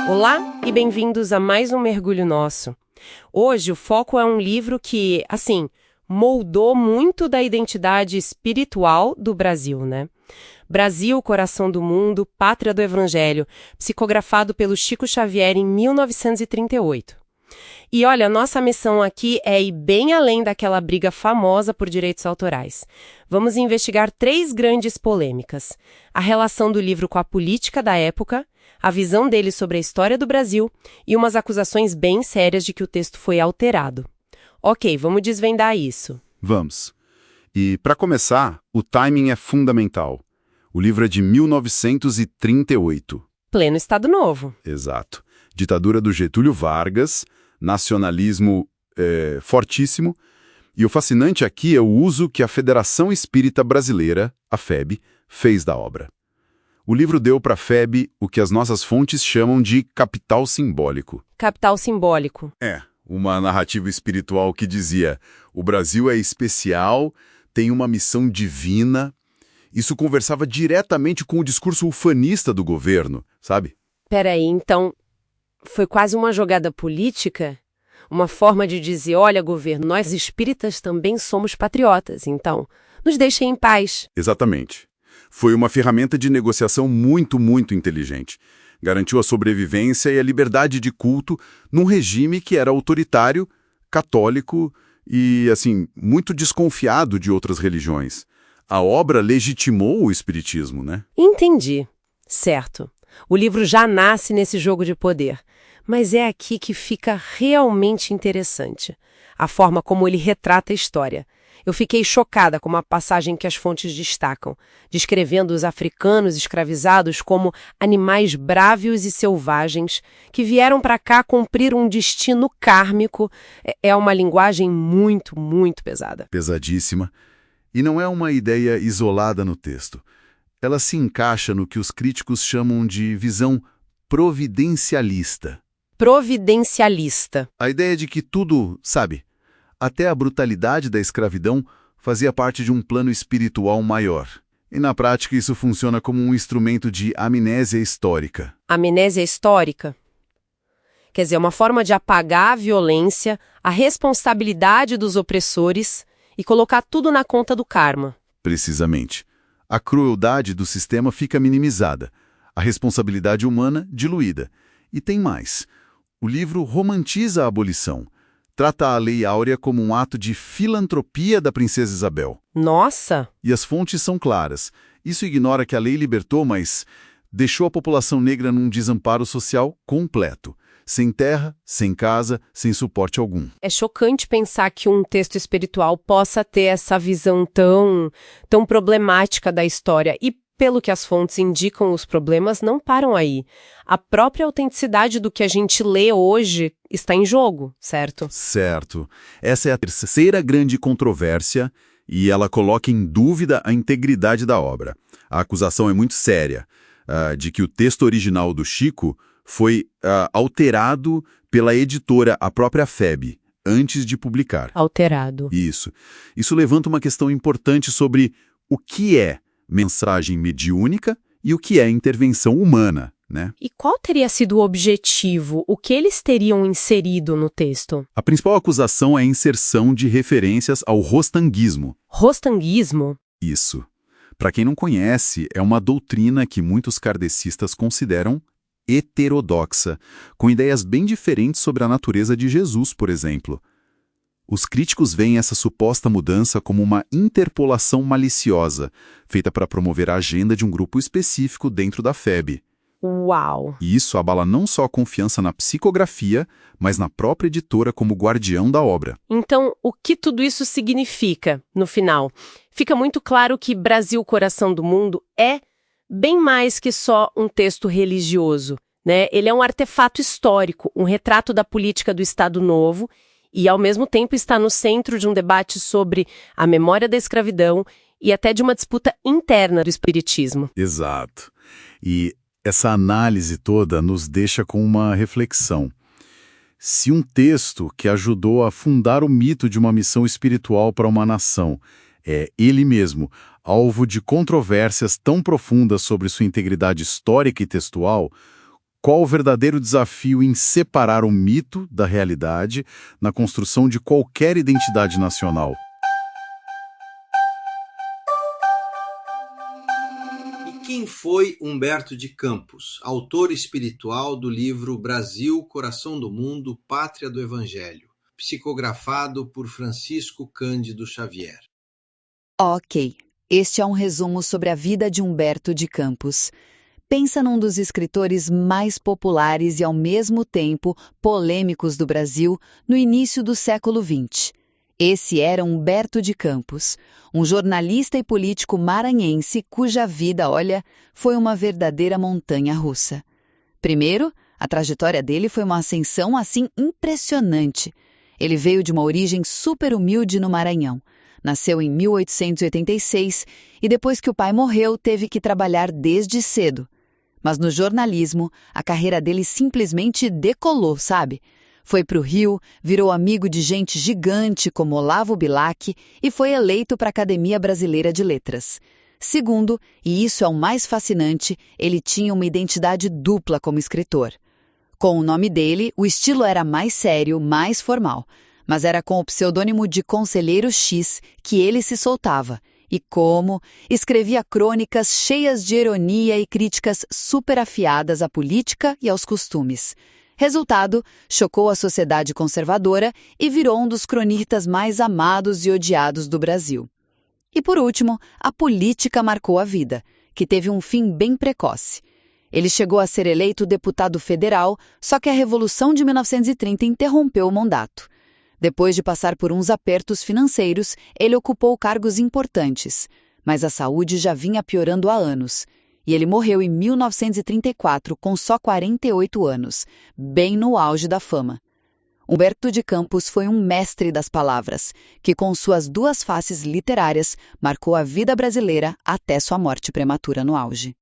Olá e bem-vindos a mais um Mergulho Nosso. Hoje o foco é um livro que, moldou muito da identidade espiritual do Brasil, né? Brasil, Coração do Mundo, Pátria do Evangelho, psicografado pelo Chico Xavier em 1938. E olha, nossa missão aqui é ir bem além daquela briga famosa por direitos autorais. Vamos investigar 3 grandes polêmicas: a relação do livro com a política da época, a visão dele sobre a história do Brasil e umas acusações bem sérias de que o texto foi alterado. Ok, vamos desvendar isso. Vamos. E, para começar, o timing é fundamental. O livro é de 1938. Pleno Estado Novo. Exato. Ditadura do Getúlio Vargas, nacionalismo fortíssimo. E o fascinante aqui é o uso que a Federação Espírita Brasileira, a FEB, fez da obra. O livro deu para a FEB o que as nossas fontes chamam de capital simbólico. Capital simbólico. Uma narrativa espiritual que dizia: o Brasil é especial, tem uma missão divina. Isso conversava diretamente com o discurso ufanista do governo, sabe? Peraí, então, foi quase uma jogada política? Uma forma de dizer: olha, governo, nós espíritas também somos patriotas, então nos deixem em paz. Exatamente. Foi uma ferramenta de negociação muito, muito inteligente. Garantiu a sobrevivência e a liberdade de culto num regime que era autoritário, católico e, muito desconfiado de outras religiões. A obra legitimou o espiritismo, né? Entendi. Certo. O livro já nasce nesse jogo de poder. Mas é aqui que fica realmente interessante. A forma como ele retrata a história. Eu fiquei chocada com uma passagem que as fontes destacam, descrevendo os africanos escravizados como animais brávios e selvagens que vieram para cá cumprir um destino kármico. É uma linguagem muito, muito pesada. Pesadíssima. E não é uma ideia isolada no texto. Ela se encaixa no que os críticos chamam de visão providencialista. Providencialista. A ideia de que tudo, até a brutalidade da escravidão fazia parte de um plano espiritual maior. E na prática isso funciona como um instrumento de amnésia histórica. Amnésia histórica? Quer dizer, uma forma de apagar a violência, a responsabilidade dos opressores e colocar tudo na conta do karma. Precisamente. A crueldade do sistema fica minimizada, a responsabilidade humana diluída. E tem mais. O livro romantiza a abolição. Trata a Lei Áurea como um ato de filantropia da princesa Isabel. Nossa! E as fontes são claras. Isso ignora que a lei libertou, mas deixou a população negra num desamparo social completo. Sem terra, sem casa, sem suporte algum. É chocante pensar que um texto espiritual possa ter essa visão tão problemática da história. E, pelo que as fontes indicam, os problemas não param aí. A própria autenticidade do que a gente lê hoje está em jogo, certo? Certo. Essa é a terceira grande controvérsia e ela coloca em dúvida a integridade da obra. A acusação é muito séria, de que o texto original do Chico foi alterado pela editora, a própria FEB, antes de publicar. Alterado. Isso. Isso levanta uma questão importante sobre o que é mensagem mediúnica e o que é intervenção humana, né? E qual teria sido o objetivo? O que eles teriam inserido no texto? A principal acusação é a inserção de referências ao rostanguismo. Rostanguismo? Isso. Para quem não conhece, é uma doutrina que muitos kardecistas consideram heterodoxa, com ideias bem diferentes sobre a natureza de Jesus, por exemplo. Os críticos veem essa suposta mudança como uma interpolação maliciosa, feita para promover a agenda de um grupo específico dentro da FEB. Uau! E isso abala não só a confiança na psicografia, mas na própria editora como guardião da obra. Então, o que tudo isso significa, no final? Fica muito claro que Brasil, Coração do Mundo é bem mais que só um texto religioso, né? Ele é um artefato histórico, um retrato da política do Estado Novo e, ao mesmo tempo, está no centro de um debate sobre a memória da escravidão e até de uma disputa interna do espiritismo. Exato. E essa análise toda nos deixa com uma reflexão. Se um texto que ajudou a fundar o mito de uma missão espiritual para uma nação é ele mesmo alvo de controvérsias tão profundas sobre sua integridade histórica e textual, qual o verdadeiro desafio em separar o mito da realidade na construção de qualquer identidade nacional? E quem foi Humberto de Campos, autor espiritual do livro Brasil, Coração do Mundo, Pátria do Evangelho, psicografado por Francisco Cândido Xavier? Ok, este é um resumo sobre a vida de Humberto de Campos. Pensa num dos escritores mais populares e, ao mesmo tempo, polêmicos do Brasil no início do século XX. Esse era Humberto de Campos, um jornalista e político maranhense cuja vida, olha, foi uma verdadeira montanha-russa. Primeiro, a trajetória dele foi uma ascensão assim impressionante. Ele veio de uma origem super humilde no Maranhão. Nasceu em 1886 e depois que o pai morreu teve que trabalhar desde cedo. Mas no jornalismo, a carreira dele simplesmente decolou, sabe? Foi para o Rio, virou amigo de gente gigante como Olavo Bilac e foi eleito para a Academia Brasileira de Letras. Segundo, e isso é o mais fascinante, ele tinha uma identidade dupla como escritor. Com o nome dele, o estilo era mais sério, mais formal, mas era com o pseudônimo de Conselheiro X que ele se soltava. E como escrevia crônicas cheias de ironia e críticas super afiadas à política e aos costumes. Resultado, chocou a sociedade conservadora e virou um dos cronistas mais amados e odiados do Brasil. E por último, a política marcou a vida, que teve um fim bem precoce. Ele chegou a ser eleito deputado federal, só que a Revolução de 1930 interrompeu o mandato. Depois de passar por uns apertos financeiros, ele ocupou cargos importantes, mas a saúde já vinha piorando há anos, e ele morreu em 1934 com só 48 anos, bem no auge da fama. Humberto de Campos foi um mestre das palavras, que com suas duas faces literárias marcou a vida brasileira até sua morte prematura no auge.